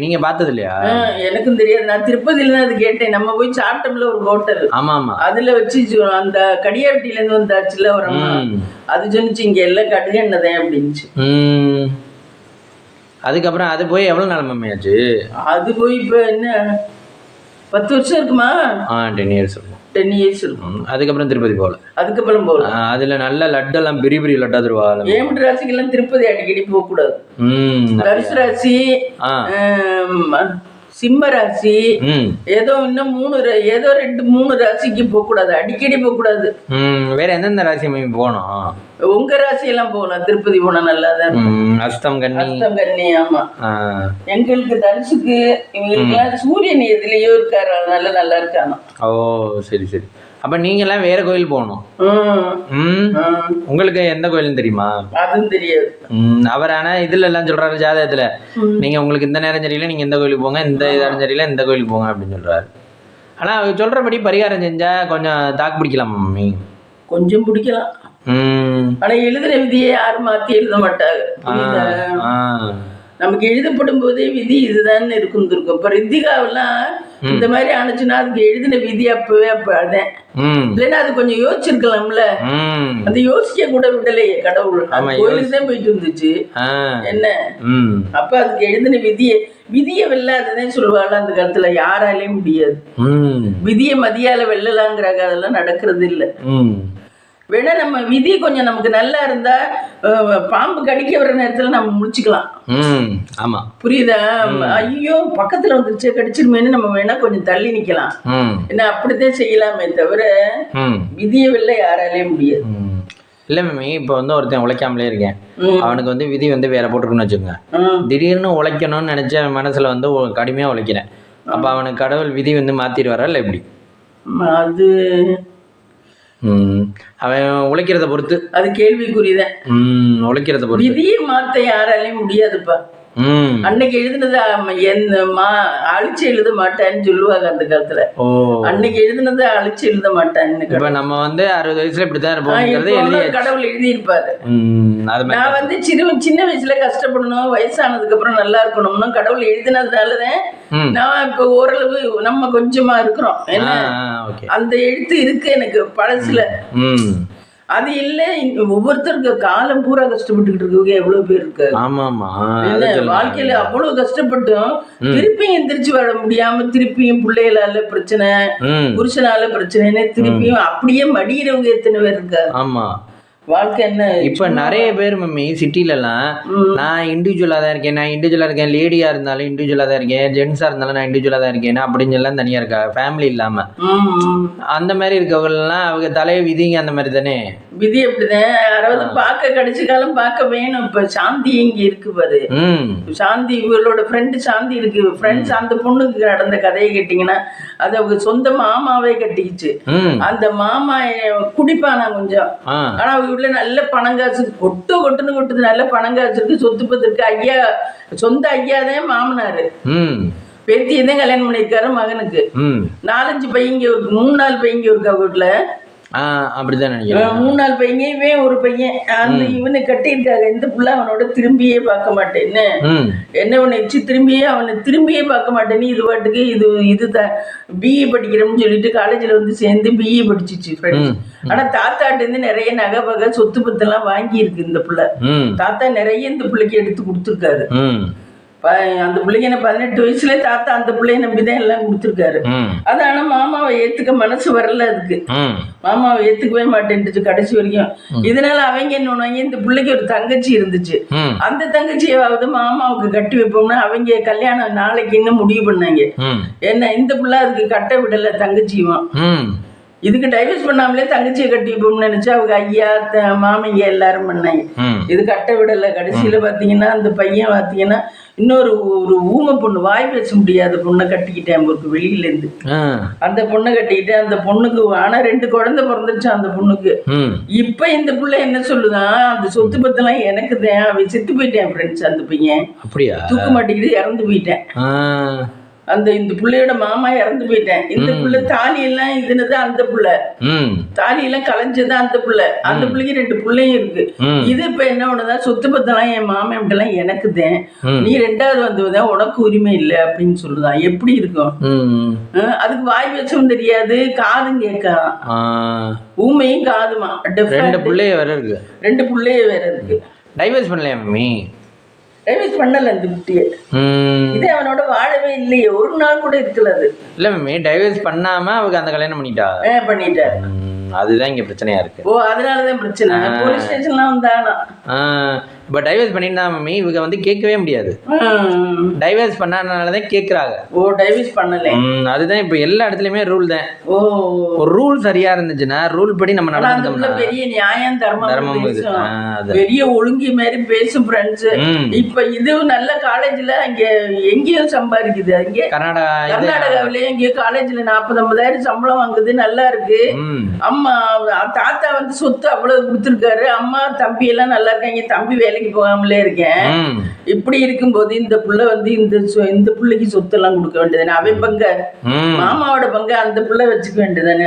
நீங்க பார்த்தது இல்லையா? எனக்கும் தெரியாது. நான் திருப்பதியில தான் அது கேட்டேன். நம்ம போய் சாப்பிட்டோம்ல ஒரு ஹோட்டல், ஆமா ஆமா, அதுல வச்சு அந்த கடியாவட்டில இருந்து வந்தாச்சுல ஒரு அது சொன்னிச்சு இங்க எல்லாம் கடுகு எண்ணெய் தான் அப்படின்னுச்சு. அதுக்கப்புறம் அது போய் எவ்வளவு நாள் மம்மி ஆச்சு? அது போய் இப்ப என்ன 10 வருஷம் இருக்குமா? 10 years இருக்கும். 10 years இருக்கும். அதுக்கப்புறம் திருப்பதி போகல. அதுல நல்ல லட்டெல்லாம் பெரிய லட்டா தருவாங்க. ஏழு ராசிக்கெல்லாம் திருப்பதி அடிக்கடி போக கூடாது. தனுசு ராசி, சிம்ம ராசி, ஏதோ இன்னும் 2-3 ராசிக்கு போக கூடாது, அடிக்கடி போக கூடாது. வேற எந்தெந்த ராசி போகணும்? உங்க ராசி எல்லாம் போகலாம், திருப்பதி போனா நல்லாதான். அஸ்தம் கன்னி. ஆமா, எங்களுக்கு தனுசுக்கு இவங்களுக்கு சூரியன் எதுலயோ இருக்காரு, அதனால நல்லா இருக்காங்க. ஓ சரி. அப்ப நீங்க எல்லாம் வேற கோயில் போகணும். உங்களுக்கு எந்த கோயிலும் தெரியுமா? அதுவும் தெரியாது. அவர் ஆனா இதுல எல்லாம் சொல்றாரு ஜாதகத்துல, நீங்க உங்களுக்கு இந்த நேரம் சரியில்லை, நீங்க இந்த கோயிலுக்கு போங்க, இந்த நேரம் சரியில்லை இந்த கோயிலுக்கு போங்க அப்படின்னு சொல்றாரு. ஆனா அவர் சொல்றபடி பரிகாரம் செஞ்சா கொஞ்சம் தாக்கு பிடிக்கலாம் மம்மி. கொஞ்சம் பிடிக்கலாம். ஆனா எழுதுற விதியை யாரும் மாத்தி எழுத மாட்டாங்க. நமக்கு எழுதப்படும் போதே விதி இதுதான் இருக்கும். இப்ப ரித்திகாவெல்லாம் இந்த மாதிரி ஆனிச்சுன்னா அதுக்கு எழுதின விதி அப்பவே அதான். இல்லைன்னா அது கொஞ்சம் யோசிச்சிருக்கலாம்ல, அந்த யோசிக்க கூட விடலையே கடவுள். கோயிலுக்கு தான் போயிட்டு இருந்துச்சு என்ன. அப்ப அதுக்கு எழுதின விதியை வெல்லாததான் சொல்லுவாள் அந்த காலத்துல. யாராலையும் முடியாது. விதியை மதியால வெல்லலாங்கிறாங்க, அதெல்லாம் நடக்கிறது இல்லை. வேணா நம்ம விதி கொஞ்சம் நமக்கு நல்லா இருந்தா பாம்பு கடிக்க வர நேரத்துல நம்ம முடிச்சுக்கலாம். ஆமா, புரியுதா? ஐயோ பக்கத்துல வந்துருச்சு கடிச்சிருமேன்னு நம்ம வேணா கொஞ்சம் தள்ளி நிக்கலாம். என்ன அப்படித்தான் செய்யலாமே தவிர விதியை வெளில யாராலையும் முடியாது. இல்ல மேமி, இப்ப வந்து ஒருத்தன் உழைக்காமலே இருக்கேன், அவனுக்கு வந்து விதி வந்து வேற போட்டுருக்குன்னு வச்சுக்கோங்க. திடீர்னு உழைக்கணும்னு நினைச்ச மனசுல வந்து கடுமையா உழைக்கிறேன், அப்ப அவனுக்கு கடவுள் விதி வந்து மாத்திடுவாரா இல்ல எப்படி? அது அவன் உழைக்கிறத பொறுத்து, அது கேள்விக்குறிதான். உழைக்கிறத பொறுத்து விதியை மாத்த யாராலையும் முடியாதுப்பா. அன்னைக்கு எழுதுனது அழிச்சு எழுத மாட்டேன்னு சொல்லுவாங்க அந்த காலத்துல. அன்னைக்கு எழுதுனது அழிச்சு எழுத மாட்டேன்னு. இப்ப நம்ம வந்து 60 வயசுல இப்படித்தான் இருப்போம், கடவுள் எழுதி இருப்பாரு. நான் வந்து சின்ன வயசுல கஷ்டப்படணும், வயசானதுக்கு அப்புறம் நல்லா இருக்கணும்னு கடவுள் எழுதினதுனாலதான் நான் இப்ப ஓரளவு நம்ம கொஞ்சமா இருக்கிறோம். ஏன்னா அந்த எழுத்து இருக்கு எனக்கு பழசுல. அது இல்ல ஒவ்வொருத்தருக்கு காலம் பூரா கஷ்டப்பட்டுக்கிட்டு இருக்கவங்க எவ்வளவு பேர் இருக்காரு. ஆமாமா வாழ்க்கையில அவ்வளவு கஷ்டப்பட்டும் திருப்பியும் எந்திரிச்சு வர முடியாம திருப்பியும் பிள்ளைகளால பிரச்சனை, புருஷனால பிரச்சனைன்னு திருப்பியும் அப்படியே மடியிறவங்க எத்தனை பேர் இருக்காரு. ஆமா வாழ்க்கை என்ன இப்ப நிறைய பேர் மம்மி சிட்டிலலாம் நான் இண்டிவிஜுவலா தான் இருக்கேன், நான் இண்டிவிஜுவலா இருக்கேன், லேடியா இருந்தாலும் இண்டிவிஜுவலா தான் இருக்கேன், ஜென்ஸா இருந்தாலும் நான் இண்டிவிஜுவலா தான் இருக்கேன் அப்படின்னு எல்லாம் தனியா இருக்கா, ஃபேமிலி இல்லாம. அந்த மாதிரி இருக்கவங்கலாம் அவங்க தலையை விதிங்க அந்த மாதிரி தானே. விதி அப்படிதான். யாராவது பார்க்க கடைசி காலம் பார்க்க வேணும். இப்ப சாந்தி இங்க இருக்கு பாரு, சாந்தி இவங்களோட ஃப்ரெண்டு சாந்தி இருக்கு. ஃப்ரெண்ட்ஸ் அந்த பொண்ணுக்கு நடந்த கதையை கேட்டீங்கன்னா அது அவங்க சொந்த மாமாவே கட்டிக்கிச்சு. அந்த மாமா குடிப்பானா கொஞ்சம், ஆனா அவங்க வீட்டுல நல்ல பணங்காசு கொட்டுன்னு கொட்டுது, நல்ல பணங்காசு இருக்கு, சொத்து பத்து இருக்கு. ஐயா சொந்த ஐயாதான் மாமனாரு, பேத்தியதான் கல்யாணம் பண்ணிருக்காரு மகனுக்கு. 4-5 பையங்க இருக்கு, 3-4 பையங்க இருக்கா வீட்டுல. அப்படிதான் நினைக்கிறேன். 3-4 பையன், இவன் ஒரு பையன். அந்த இவனை கட்டியிருக்காங்க. இந்த புள்ள அவனோட திரும்பியே பார்க்க மாட்டேன்னு என்ன ஒண்ணு வச்சு திரும்பியே பார்க்க மாட்டேன்னு இது பாட்டுக்கு இதுதான் பிஏ படிக்கிறோம்னு சொல்லிட்டு காலேஜ்ல வந்து சேர்ந்து பிஏ படிச்சிச்சு ஃப்ரெண்ட்ஸ். ஆனா தாத்தாட்டு இருந்து நிறைய நகை பகை சொத்து பத்தெல்லாம் வாங்கி இருக்கு இந்த புள்ள. தாத்தா நிறைய இந்த பிள்ளைக்கு எடுத்து கொடுத்துருக்காரு. அந்த பிள்ளைங்க என்ன 18 வயசுல தாத்தா அந்த பிள்ளைய நம்பிதான் எல்லாம் கொடுத்துருக்காரு. அது ஆனா மாமாவை ஏத்துக்க மனசு வரல. அதுக்கு மாமாவை ஏத்துக்கவே மாட்டேன்ட்டுச்சு கடைசி வரைக்கும். இதனால அவங்க என்ன பண்ணுவாங்க, இந்த பிள்ளைக்கு ஒரு தங்கச்சி இருந்துச்சு, அந்த தங்கச்சியாவது மாமாவுக்கு கட்டி வைப்போம்னா அவங்க கல்யாணம் நாளைக்கு இன்னும் முடிவு பண்ணாங்க. என்ன இந்த பிள்ளை அதுக்கு கட்ட விடல தங்கச்சியும். இதுக்கு டைவர்ஸ் பண்ணாமலே தங்கச்சியை கட்டி வைப்போம்னு நினைச்சா அவங்க ஐயா மாமிங்க எல்லாரும் பண்ணாங்க. இது கட்ட விடல. கடைசியில பாத்தீங்கன்னா அந்த பையன் பாத்தீங்கன்னா இன்னொரு ஊமை பொண்ணு, வாய் பேச முடியாத பொண்ணை கட்டிக்கிட்டேன் ஒரு வெளியில இருந்து. அந்த பொண்ணை கட்டிக்கிட்டேன். அந்த பொண்ணுக்கு ஆனா 2 குழந்தை பிறந்துருச்சு அந்த பொண்ணுக்கு. இப்ப இந்த பிள்ளை என்ன சொல்லுதான், அந்த சொத்து பத்தெல்லாம் எனக்கு தான், அவன் செத்து போயிட்டேன் ஃப்ரெண்ட்ஸ். அந்த பையன் அப்படியா தூக்க மாட்டேங்கிட்டு இறந்து போயிட்டேன். இந்த பிள்ளையோட மாமா இறந்து போயிட்டேன். இந்த பிள்ளை தாலி எல்லாம் இதுனது அந்த பிள்ளை, தாலி எல்லாம் கலைஞ்சது அந்த பிள்ளை. அந்த பிள்ளைக்கு 2 பிள்ளையும் இருக்கு. இது இப்ப என்ன ஒண்ணுதான், சொத்து பத்தெல்லாம் என் மாமா இப்படிலாம் எனக்கு தான், நீ 2வது வந்ததுதான், உனக்கு உரிமை இல்லை அப்படின்னு சொல்லுதான். எப்படி இருக்கும்? அதுக்கு வாய் பேசவும் தெரியாது, காதும் கேட்காதான், ஊமையும் காதுமா. 2 பிள்ளைய வேற இருக்கு. 2 பிள்ளைய வேற இருக்கு. டைவர்ஸ் பண்ணலையா மம்மி? டைவர்ஸ் பண்ணல இந்த குட்டியை. இது அவனோட வாழவே இல்லையே, ஒரு நாள் கூட இருக்கல. அது இல்ல மம்மி, டைவர்ஸ் பண்ணாம அவங்க அந்த கல்யாணம் பண்ணிட்டா. அதுதான் இங்க பிரச்சனையா இருக்கு. அதனாலதான் பிரச்சனை. போலீஸ் ஸ்டேஷன்லாம் வந்தானா. இப்போ டைவர்ஸ் பண்ணியிருந்தா மம்மி இவங்க வந்து கேட்கவே முடியாது. டைவர்ஸ் பண்ணாதனாலதான் கேட்குறாங்க. டைவர்ஸ் பண்ணல. அதுதான் இப்போ எல்லா இடத்துலயுமே ரூல் தான். ஒரு ரூல் சரியா இருந்துச்சுன்னா, ரூல் படி நம்ம நடந்தோம்னா பெரிய நியாயம் தர்மம் பெரிய ஒழுங்கி மாதிரி பேசும் ஃப்ரெண்ட்ஸ். இப்ப இது நல்ல காலேஜ்ல அங்க எங்கேயோ சம்பாதிக்குது. அங்கே கர்நாடகாவில எங்கேயோ காலேஜ்ல 40-50,000 சம்பளம் வாங்குது, நல்லா இருக்கு. அம்மா தாத்தா வந்து சொத்து அவ்வளவு கொடுத்துருக்காரு. அம்மா தம்பி எல்லாம் நல்லா இருக்காங்க. தம்பி வேலைக்கு போகாமலே இருக்கேன். இப்படி இருக்கும்போது இந்த புள்ள வந்து இந்த பிள்ளைக்கு சொத்து எல்லாம் கொடுக்க வேண்டியதானே, அவன் பங்க மாமாவோட பங்க அந்த புள்ள வச்சுக்க வேண்டியதானே.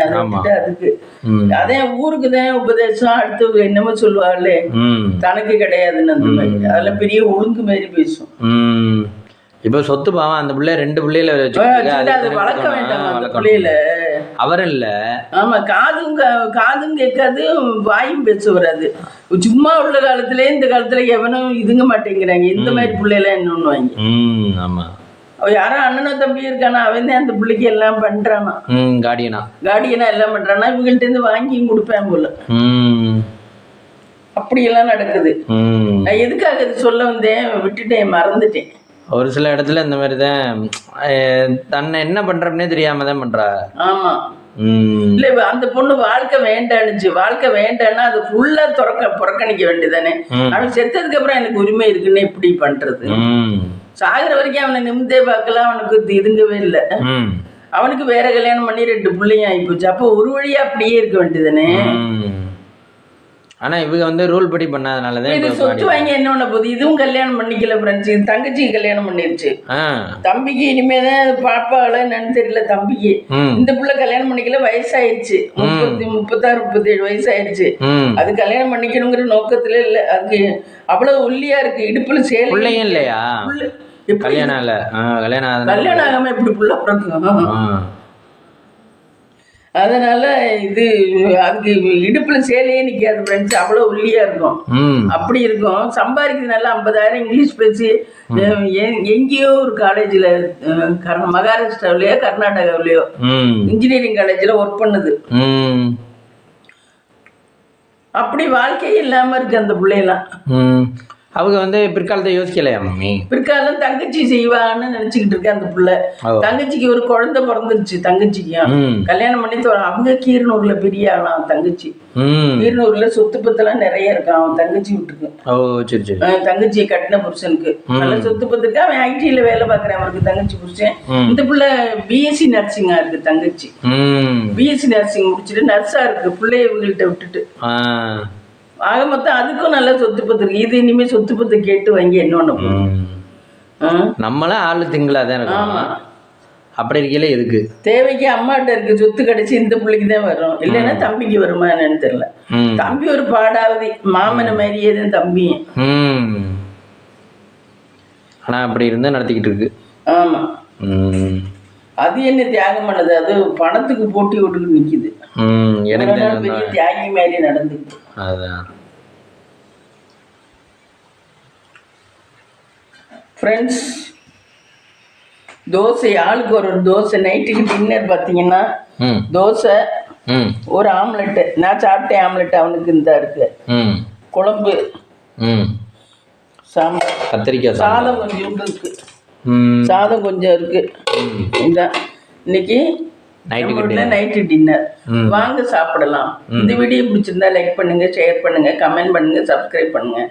அதுக்கு அதே ஊருக்கு தான் உபதேசம். அடுத்து என்னமோ சொல்லுவாங்களே தனக்கு கிடையாதுன்னு, அந்த மாதிரி அதெல்லாம் பெரிய ஒழுங்கு மாதிரி பேசும். இப்ப சொத்து பாவம் அந்த பிள்ளை 2 பிள்ளையில வளர்க்க வேண்டாம் அந்த பிள்ளையில. அவர் இல்ல. ஆமா, காதும் கேட்காது, வாயும் பேச வராது. சும்மா உள்ள காலத்திலே இந்த காலத்துல எவனும் இதுங்க மாட்டேங்கிறாங்க. இந்த மாதிரி பிள்ளைலாம் என்ன பண்ணுவாங்க. ஆமா, யாரோ அண்ணனோ தம்பி இருக்கானா, அவன் தான் அந்த பிள்ளைக்கு எல்லாம் பண்றானா, கார்டியனா எல்லாம் பண்றானா. இவங்கள்ட்ட இருந்து வாங்கியும் கொடுப்பேன் போல. அப்படியெல்லாம் நடக்குது. நான் எதுக்காக இது சொல்ல வந்தேன், விட்டுட்டேன், மறந்துட்டேன். ஒரு சில இடத்துல இந்த மாதிரி தான் தன்னை என்ன பண்றப்பனே தெரியாம தான் பண்றா. ஆமா, இல்ல அந்த பொண்ணு வாழ்க்கை வேண்டானுச்சு. வாழ்க்கை வேண்டான்னா அது ஃபுல்லா புறக்கணிக்க வேண்டியதானே. அவன் செத்ததுக்கு அப்புறம் எனக்கு உரிமை இருக்குன்னு எப்படி பண்றது? சாகிற வரைக்கும் அவனை நிமிந்தே பார்க்கலாம். அவனுக்கு இதுங்கவே இல்லை. அவனுக்கு வேற கல்யாணம் பண்ணி 2 பிள்ளையும் ஆயிப்போச்சு. அப்போ ஒரு வழியா அப்படியே இருக்க வேண்டியதானே. ஆனா இவங்க வந்து ரூல் படி பண்ணாதனாலதான் இது சொத்து வாங்கி என்ன பண்ண போகுது. இதுவும் கல்யாணம் பண்ணிக்கல ஃப்ரெண்ட்ஸ். தங்கச்சி கல்யாணம் பண்ணிருச்சு. தம்பிக்கு இனிமேதான் பாப்பால என்னன்னு தெரியல. தம்பிக்கு இந்த பிள்ளை கல்யாணம் பண்ணிக்கல, வயசாயிருச்சு. 36-37 வயசாயிருச்சு. அது கல்யாணம் பண்ணிக்கணுங்கிற நோக்கத்துல இல்ல. அதுக்கு அவ்வளவு ஒல்லியா இருக்கு. இடுப்புல பிள்ளையும் இல்லையா? கல்யாணம் ஆகாம எப்படி புள்ள பிறக்கும்? அதனால இது அதுக்கு இடுப்புல சேலையே நிக்காது ஃப்ரெண்ட்ஸ், அவ்வளவு ஒல்லியா இருக்கும். அப்படி இருக்கும். சம்பாதிக்கிறது நல்லா 50,000 இங்கிலீஷ் பேசி எங்கேயோ ஒரு காலேஜ்ல மகாராஷ்டிராவிலயோ கர்நாடகாவிலயோ இன்ஜினியரிங் காலேஜ்ல ஒர்க் பண்ணுது. அப்படி வாழ்க்கையே இல்லாம இருக்கு அந்த பிள்ளைலாம். அவங்க வந்து பிற்காலத்தை யோசிக்கலையா மம்மி? பிற்காலம் தங்கச்சி செய்வான்னு நினைச்சுக்கிட்டு இருக்கேன் அந்த பிள்ளை. தங்கச்சிக்கு ஒரு குழந்தை பிறந்துருச்சு. தங்கச்சிக்கும் கல்யாணம் பண்ணி அவங்க கீரனூர்ல பெரிய ஆளாம் தங்கச்சி. கீரனூர்ல சொத்து பத்தெல்லாம் நிறைய இருக்கான் அவன் தங்கச்சி வீட்டுக்கு. சரி சரி. தங்கச்சியை கட்டின புருஷனுக்கு நல்ல சொத்து பத்து இருக்கு. அவன் ஐடில வேலை பார்க்கறேன் அவருக்கு தங்கச்சி புருஷன். இந்த பிள்ளை பிஎஸ்சி நர்சிங்கா இருக்கு தங்கச்சி. பிஎஸ்சி நர்சிங் முடிச்சுட்டு நர்ஸா இருக்கு. பிள்ளைய இவங்கள்ட்ட விட்டுட்டு ஆக மொத்தம் அதுக்கும் நல்ல சொத்து பத்து இருக்கு. இது இனிமே சொத்து பத்து கேட்டு வாங்கி என்ன நம்மளாம் ஆளு திங்களாதான் இருக்கும். அப்படி இருக்கையில எதுக்கு தேவைக்கு அம்மாட்ட இருக்கு சொத்து கிடைச்சி இந்த பிள்ளைக்கு தான் வரும். இல்லைன்னா தம்பிக்கு வருமா என்னன்னு தெரியல. தம்பி ஒரு பாடாவது மாமனை மாதிரியே தான் தம்பி. ஆனா அப்படி இருந்தா நடத்திக்கிட்டு இருக்கு. ஆமா. அது என்ன தியாகம் பண்ணது? அது பணத்துக்கு போட்டி ஓட்டுக்கு நிக்குது. பெரிய தியாகி மாதிரி நடந்துக்கு. அதான் ஃப்ரெண்ட்ஸ், தோசை ஆளுக்கு ஒரு தோசை. நைட்டுக்கு டின்னர் பார்த்தீங்கன்னா தோசை ஒரு ஆம்லெட். நான் சாப்பிட்டேன் ஆம்லெட். அவனுக்கு இந்த இருக்கு குழம்பு சாம்பார் கத்திரிக்காய் சாதம் கொஞ்சம் இருக்கு. சாதம் கொஞ்சம் இருக்கு. இதுதான் இன்னைக்கு நைட்டு டின்னர். வாங்க சாப்பிடலாம். இந்த வீடியோ பிடிச்சிருந்தா லைக் பண்ணுங்க, ஷேர் பண்ணுங்க, கமெண்ட் பண்ணுங்க, சப்ஸ்கிரைப் பண்ணுங்க.